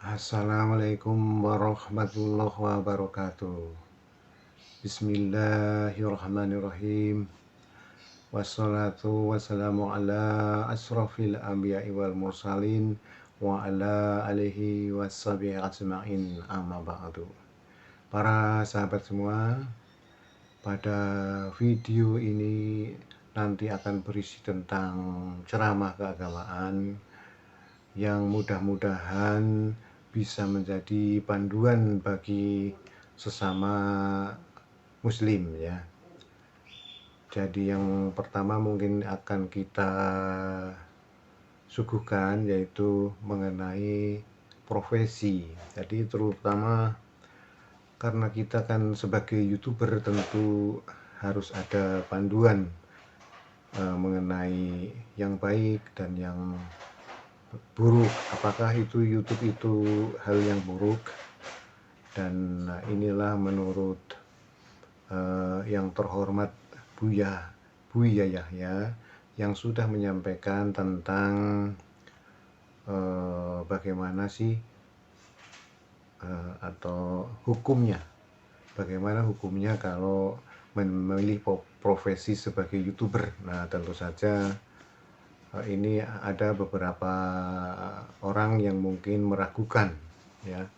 Assalamualaikum warahmatullahi wabarakatuh. Bismillahirrahmanirrahim. Wassalatu wassalamu ala asrafil anbiya'i wal mursalin wa ala alihi wassabihi ajma'in amma ba'du. Para sahabat semua, pada video ini nanti akan berisi tentang ceramah keagamaan yang mudah-mudahan bisa menjadi panduan bagi sesama muslim ya. Jadi yang pertama mungkin akan kita suguhkan yaitu mengenai profesi. Jadi terutama karena kita kan sebagai YouTuber tentu harus ada panduan mengenai yang baik dan yang buruk. Apakah itu YouTube itu hal yang buruk? Dan inilah menurut yang terhormat Buya Yahya yang sudah menyampaikan tentang bagaimana sih atau hukumnya, bagaimana hukumnya kalau memilih profesi sebagai YouTuber. Nah, tentu saja ini ada beberapa orang yang mungkin meragukan ya,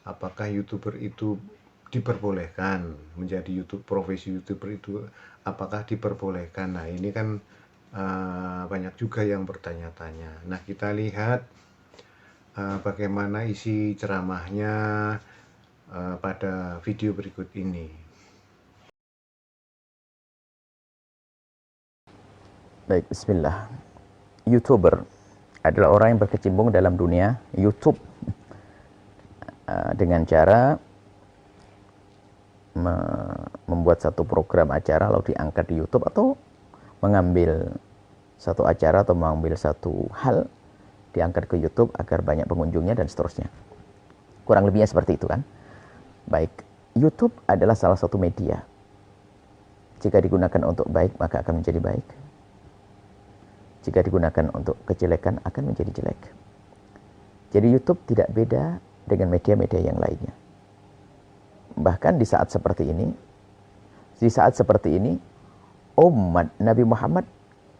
apakah YouTuber itu diperbolehkan menjadi profesi YouTuber itu apakah diperbolehkan. Nah, ini kan banyak juga yang bertanya-tanya. Nah, kita lihat bagaimana isi ceramahnya pada video berikut ini. Baik, bismillah. YouTuber adalah orang yang berkecimpung dalam dunia YouTube dengan cara membuat satu program acara lalu diangkat di YouTube, atau mengambil satu acara atau mengambil satu hal diangkat ke YouTube agar banyak pengunjungnya dan seterusnya. Kurang lebihnya seperti itu kan. Baik, YouTube adalah salah satu media. Jika digunakan untuk baik maka akan menjadi baik. Jika digunakan untuk kejelekan akan menjadi jelek. Jadi YouTube tidak beda dengan media-media yang lainnya. Bahkan di saat seperti ini, umat Nabi Muhammad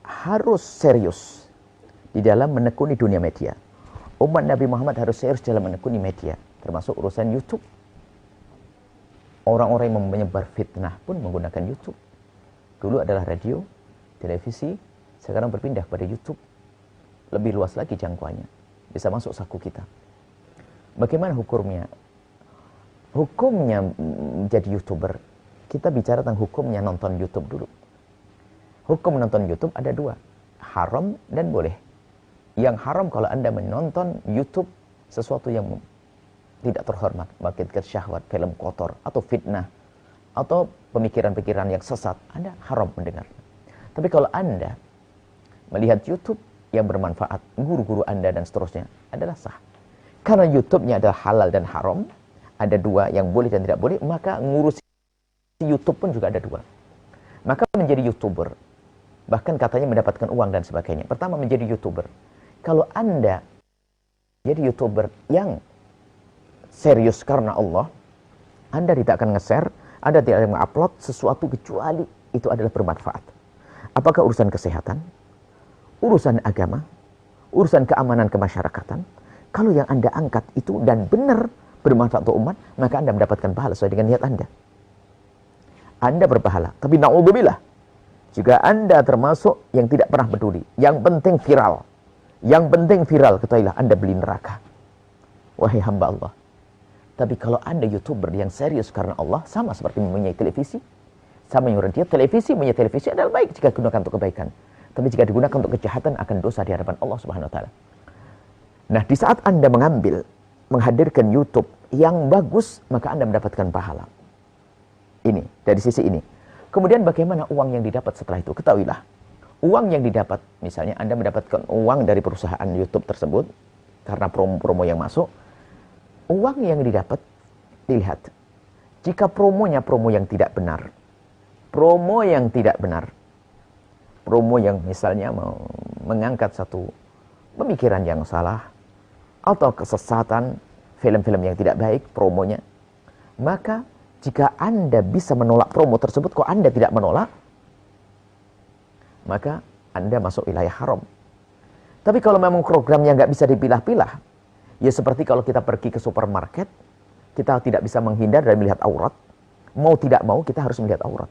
harus serius di dalam menekuni dunia media. Umat Nabi Muhammad harus serius dalam menekuni media, termasuk urusan YouTube. Orang-orang yang menyebar fitnah pun menggunakan YouTube. Dulu adalah radio, televisi, sekarang berpindah pada YouTube. Lebih luas lagi jangkauannya, bisa masuk saku kita. Bagaimana hukumnya? Hukumnya menjadi YouTuber. Kita bicara tentang hukumnya nonton YouTube dulu. Hukum menonton YouTube ada dua, haram dan boleh. Yang haram kalau Anda menonton YouTube sesuatu yang tidak terhormat, mengakibatkan syahwat, film kotor, atau fitnah, atau pemikiran-pikiran yang sesat, Anda haram mendengar. Tapi kalau Anda melihat YouTube yang bermanfaat, guru-guru Anda dan seterusnya, adalah sah. Karena YouTube-nya adalah halal dan haram, ada dua yang boleh dan tidak boleh, maka ngurus YouTube pun juga ada dua. Maka menjadi YouTuber, bahkan katanya mendapatkan uang dan sebagainya. Pertama, menjadi YouTuber. Kalau Anda jadi YouTuber yang serius karena Allah, Anda tidak akan nge-share, Anda tidak akan mengupload sesuatu kecuali itu adalah bermanfaat. Apakah urusan kesehatan, urusan agama, urusan keamanan kemasyarakatan? Kalau yang Anda angkat itu dan benar bermanfaat untuk umat, maka Anda mendapatkan pahala sesuai dengan niat Anda. Anda berpahala. Tapi na'udzubillah, jika Anda termasuk yang tidak pernah peduli, yang penting viral, ketahuilah Anda beli neraka. Wahai hamba Allah. Tapi kalau Anda YouTuber yang serius karena Allah, sama seperti mempunyai televisi, sama yang radio, mempunyai televisi adalah baik jika digunakan untuk kebaikan. Tapi jika digunakan untuk kejahatan akan dosa di hadapan Allah Subhanahu wa taala. Nah, di saat Anda menghadirkan YouTube yang bagus, maka Anda mendapatkan pahala. Ini, dari sisi ini. Kemudian bagaimana uang yang didapat setelah itu? Ketahuilah, uang yang didapat, misalnya Anda mendapatkan uang dari perusahaan YouTube tersebut, karena promo-promo yang masuk, uang yang didapat, dilihat. Jika promonya promo yang tidak benar, promo yang misalnya mengangkat satu pemikiran yang salah, atau kesesatan, film-film yang tidak baik, promonya. Maka jika Anda bisa menolak promo tersebut, kok Anda tidak menolak, maka Anda masuk wilayah haram. Tapi kalau memang programnya nggak bisa dipilah-pilah, ya seperti kalau kita pergi ke supermarket, kita tidak bisa menghindar dari melihat aurat. Mau tidak mau kita harus melihat aurat.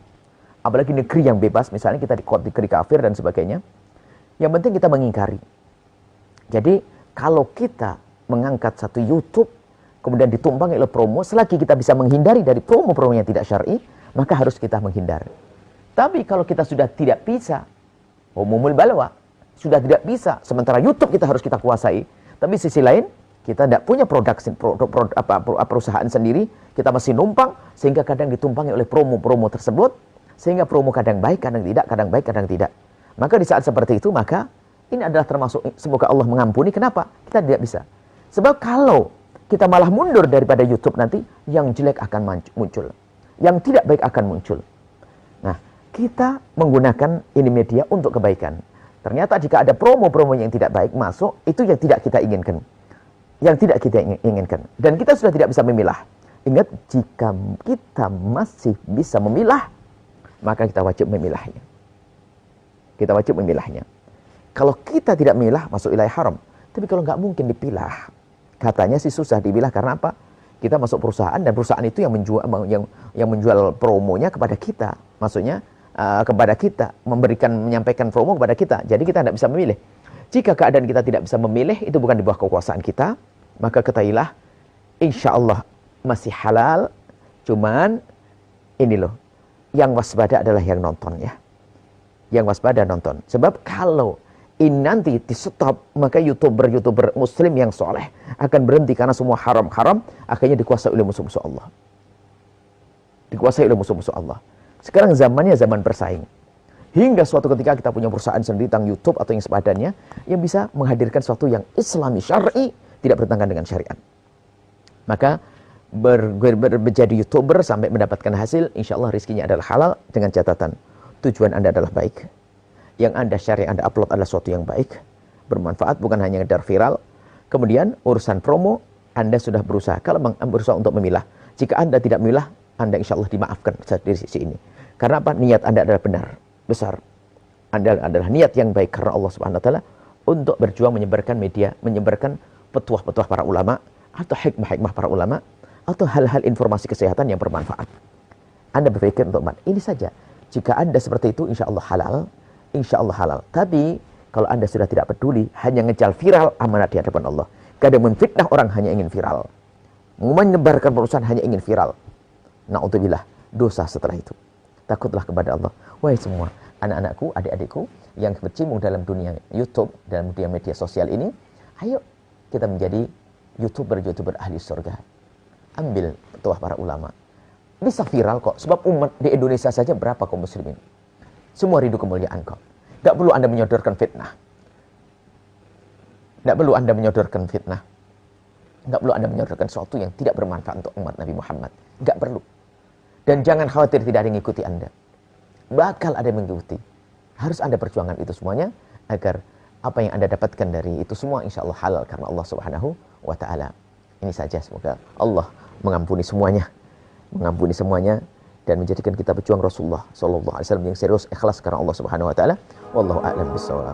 Apalagi negeri yang bebas, misalnya kita di negeri kafir dan sebagainya. Yang penting kita mengingkari. Jadi kalau kita mengangkat satu YouTube, kemudian ditumpangi oleh promo, selagi kita bisa menghindari dari promo-promo yang tidak syar'i, maka harus kita menghindari. Tapi kalau kita sudah tidak bisa, umumul balwa, sudah tidak bisa, sementara YouTube kita harus kita kuasai, tapi sisi lain, kita tidak punya perusahaan sendiri, kita masih numpang, sehingga kadang ditumpangi oleh promo-promo tersebut, sehingga promo kadang baik, kadang tidak, kadang baik, kadang tidak. Maka di saat seperti itu, maka ini adalah termasuk, semoga Allah mengampuni, kenapa? Kita tidak bisa. Sebab kalau kita malah mundur daripada YouTube nanti, yang jelek akan muncul. Yang tidak baik akan muncul. Nah, kita menggunakan ini media untuk kebaikan. Ternyata jika ada promo-promo yang tidak baik masuk, itu yang tidak kita inginkan. Yang tidak kita inginkan. Dan kita sudah tidak bisa memilah. Ingat, jika kita masih bisa memilah, maka kita wajib memilahnya. Kita wajib memilahnya. Kalau kita tidak memilah, masuk wilayah haram. Tapi kalau nggak mungkin dipilah, katanya sih susah dipilah karena apa? Kita masuk perusahaan dan perusahaan itu yang menjual promonya kepada kita. Maksudnya kepada kita, menyampaikan promo kepada kita. Jadi kita tidak bisa memilih. Jika keadaan kita tidak bisa memilih, itu bukan di bawah kekuasaan kita, maka ketahuilah, insya Allah masih halal. Cuman ini loh, yang waspada adalah yang nonton ya. Yang waspada nonton. Sebab kalau ini nanti di stop, maka YouTuber muslim yang soleh akan berhenti karena semua haram-haram, akhirnya dikuasai oleh musuh-musuh Allah. Dikuasai oleh musuh-musuh Allah. Sekarang zamannya zaman bersaing. Hingga suatu ketika kita punya perusahaan sendiri tentang YouTube atau yang sepadannya, yang bisa menghadirkan sesuatu yang islami, syar'i, tidak bertentangan dengan syariat. Maka menjadi YouTuber sampai mendapatkan hasil, insya Allah rizkinya adalah halal, dengan catatan tujuan Anda adalah baik. Yang Anda share, yang Anda upload adalah sesuatu yang baik, bermanfaat, bukan hanya ngedar viral. Kemudian urusan promo, Anda sudah berusaha. Kalau berusaha untuk memilah, jika Anda tidak memilah, Anda insya Allah dimaafkan dari sisi ini. Karena apa? Niat Anda adalah benar, besar. Anda adalah niat yang baik karena Allah Subhanahu Wa Taala untuk berjuang menyebarkan media, menyebarkan petuah-petuah para ulama atau hikmah-hikmah para ulama atau hal-hal informasi kesehatan yang bermanfaat. Anda berpikir untuk ini saja. Jika Anda seperti itu, insya Allah halal. Insya Allah halal. Tapi kalau Anda sudah tidak peduli, hanya ngejar viral, amanat di hadapan Allah. Kadang menfitnah orang hanya ingin viral, menyebarkan perusahaan hanya ingin viral. Na'udzubillah, dosa setelah itu. Takutlah kepada Allah. Wahai semua anak-anakku, adik-adikku yang berkecimpung dalam dunia YouTube, dalam dunia media sosial ini, ayo kita menjadi YouTuber ahli surga. Ambil petuah para ulama. Bisa viral kok, sebab umat di Indonesia saja berapa kaum muslimin. Semua rindu kemuliaan kok. Gak perlu Anda menyodorkan fitnah. Gak perlu Anda menyodorkan fitnah. Gak perlu Anda menyodorkan sesuatu yang tidak bermanfaat untuk umat Nabi Muhammad. Gak perlu. Dan jangan khawatir tidak ada yang mengikuti Anda. Bakal ada yang mengikuti. Harus Anda perjuangkan itu semuanya, agar apa yang Anda dapatkan dari itu semua insya Allah halal karena Allah Subhanahu Wa Ta'ala. Ini saja, semoga Allah mengampuni semuanya. Mengampuni semuanya. Dan menjadikan kita pejuang Rasulullah sallallahu alaihi wasallam yang serius, ikhlas karena Allah Subhanahu wa taala. Wallahu a'lam bishawab.